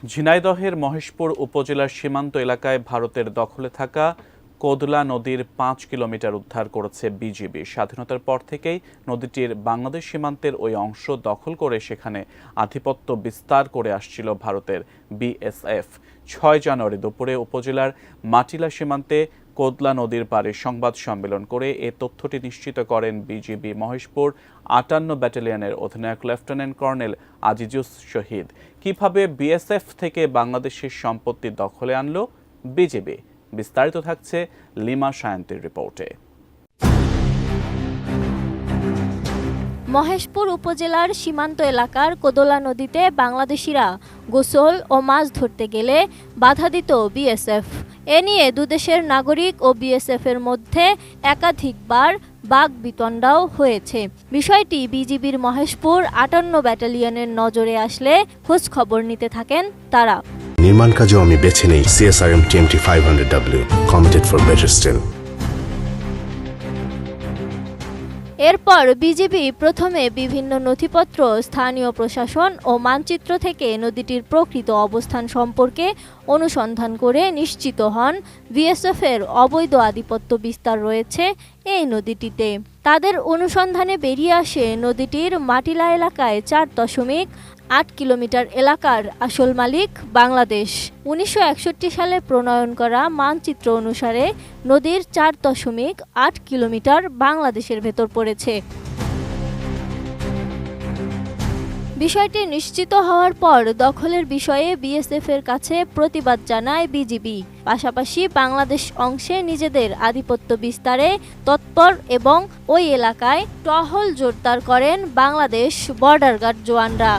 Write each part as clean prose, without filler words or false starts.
ঝিনাইদহের মহেশপুর উপজেলার সীমান্ত এলাকায় ভারতের দখলে থাকা কোদলা নদীর ৫ কিলোমিটার উদ্ধার করেছে বিজিবি। স্বাধীনতার পর থেকেই নদীটির বাংলাদেশ সীমান্তের ওই অংশ দখল করে সেখানে আধিপত্য বিস্তার করে আসছিল ভারতের বিএসএফ। ৬ জানুয়ারি দুপুরে উপজেলার মাটিলা সীমান্তে কোদলা নদীর পাড়ে সংবাদ সম্মেলন করে এ তথ্যটি নিশ্চিত করেন বিজিবি মহেশপুর ৫৮ ব্যাটালিয়নের অধিনায়ক লেফটেন্যান্ট কর্নেল আজিজুস শহীদ। কিভাবে বিএসএফ থেকে বাংলাদেশের সম্পত্তি দখলে আনলো বিজিবি, বিস্তারিত থাকছে লিমা সায়ন্তীর রিপোর্টে। মহেশপুর উপজেলার সীমান্ত এলাকার কোদলা নদীতে বাংলাদেশিরা গোসল ও মাছ ধরতে গেলে বাধা দিত বিএসএফ। এ নিয়ে দুদেশের নাগরিক ও বিএসএফ এর মধ্যে একাধিকবার বাকবিতণ্ডাও হয়েছে। বিষয়টি বিজিবির মহেশপুর ৫৮ ব্যাটালিয়নের নজরে আসলে খোঁজ খবর নিতে থাকেন তারা। নির্মাণ কাজেও আমি বেছে নেই CSRM TMT 500W, committed for better still। এরপর বিজিবি প্রথমে বিভিন্ন নথিপত্র, স্থানীয় প্রশাসন ও মানচিত্র থেকে নদীটির প্রকৃত অবস্থান সম্পর্কে অনুসন্ধান করে নিশ্চিত হন বিএসএফ এর অবৈধ আধিপত্য বিস্তার রয়েছে এই নদীটিতে। তাদের অনুসন্ধানে বেরিয়ে আসে নদীটির মাটিলা এলাকায় ৪.৮ কিলোমিটার এলাকার আসল মালিক বাংলাদেশ। ১৯৬১ সালে প্রণয়ন করা মানচিত্র অনুসারে নদীর ৪.৮ কিলোমিটার বাংলাদেশের ভেতর পড়েছে। বিষয়টি নিশ্চিত হওয়ার পর দখলের বিষয়ে বিএসএফ এর কাছে প্রতিবাদ জানায় বিজিবি। পাশাপাশি বাংলাদেশ অংশে নিজেদের আধিপত্য বিস্তারে তৎপর এবং ওই এলাকায় টহল জোরদার করেন বাংলাদেশ বর্ডার গার্ড জওয়ানরা।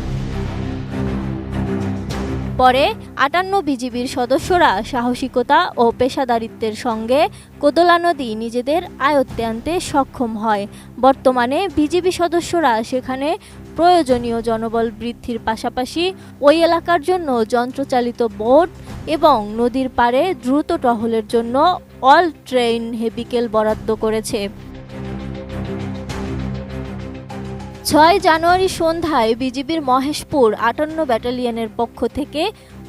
পরে ৫৮ বিজিবির সদস্যরা সাহসিকতা ও পেশাদারিত্বের সঙ্গে কোদলা নদী নিজেদের আয়ত্তে আনতে সক্ষম হয়। বর্তমানে বিজিবি সদস্যরা সেখানে প্রয়োজনীয় জনবল বৃদ্ধির পাশাপাশি ওই এলাকার জন্য যন্ত্রচালিত বোট এবং নদীর পাড়ে দ্রুত টহলের জন্য অল ট্রেইন ভেহিকেল বরাদ্দ করেছে। ৬ জানুয়ারি সন্ধ্যায় বিজিবির মহেশপুর ৫৮ ব্যাটালিয়নের পক্ষ থেকে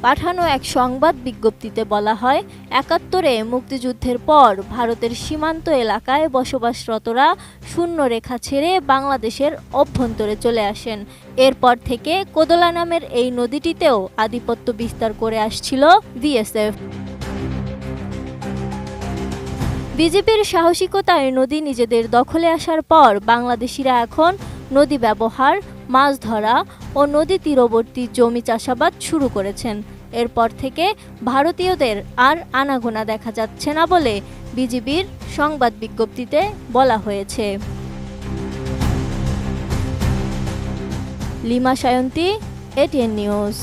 পাঠানো এক সংবাদ বিজ্ঞপ্তিতে বলা হয়, ৭১-এ মুক্তিযুদ্ধের পর ভারতের সীমান্ত এলাকায় বসবাসরতরা শূন্য রেখা ছেড়ে বাংলাদেশের অভ্যন্তরে চলে আসেন। এরপর থেকে কোদলা নামের এই নদীটিতেও আধিপত্য বিস্তার করে আসছিল বিএসএফ। বিজিবির সাহসিকতায় নদী নিজেদের দখলে আসার পর বাংলাদেশিরা এখন নদী ব্যবহার, মাছ ধরা ও নদী তীরবর্তী জমি চাষাবাদ শুরু করেছেন। এরপর থেকে ভারতীয়দের আর আনাগোনা দেখা যাচ্ছে না বলে বিজিবির সংবাদ বিজ্ঞপ্তিতে বলা হয়েছে। Lima Sayanti, ATN news.